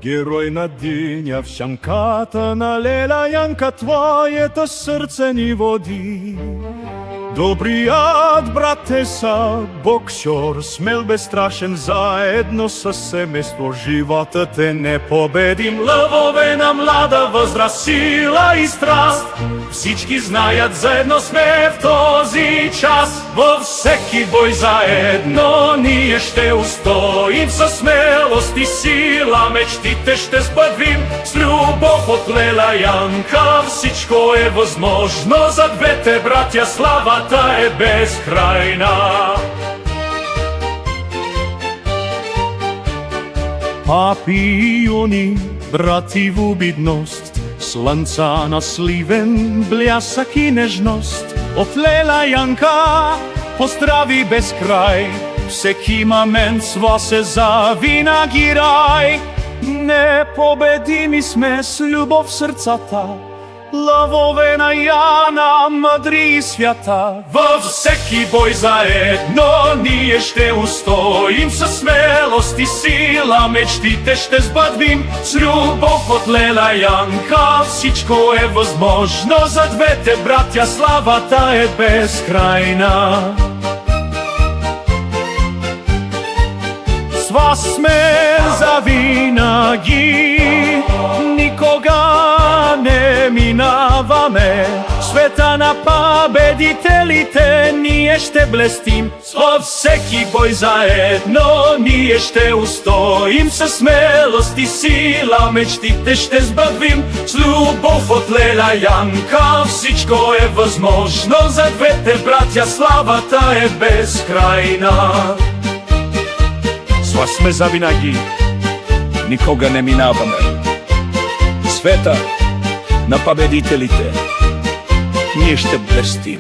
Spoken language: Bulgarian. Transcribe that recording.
Герой на диня в сянката налеля Янка, твоето сърце ни води. Добрият брат Еса, боксер, смел безстрашен, заедно със семейство животът е непобедим. Лъвове на млада възраст, сила и страст, всички знаят, заедно сме в този час. Във всеки бой заедно ние ще устоим, със смелост и сила мечтите ще сбъдвим. С любов от леля Янка всичко е възможно, за двете братя славата е безкрайна. Папи и юни, брати в обидност, слънца на сливен блясък и нежност. От леля Янка поздрави без край, всеки момент с вас е завинаги рай. Непобедими сме с любов в сърцата, лъвове на Яна, мъдри и свята. Във всеки бой заедно ние ще устоим, със смелост и сила мечтите ще сбъдвим. С любов от леля Янка всичко е възможно, за двете братя славата е безкрайна. С вас сме завинаги, никога не минаваме. Света на победителите ние ще блестим. Във всеки бой заедно ние ще устоим, със смелост и сила мечтите ще сбъдвим. С любов от леля Янка всичко е възможно, за двете братя славата е безкрайна. С вас сме завинаги, никога не минаваме. Света на победителите ние ще блестим.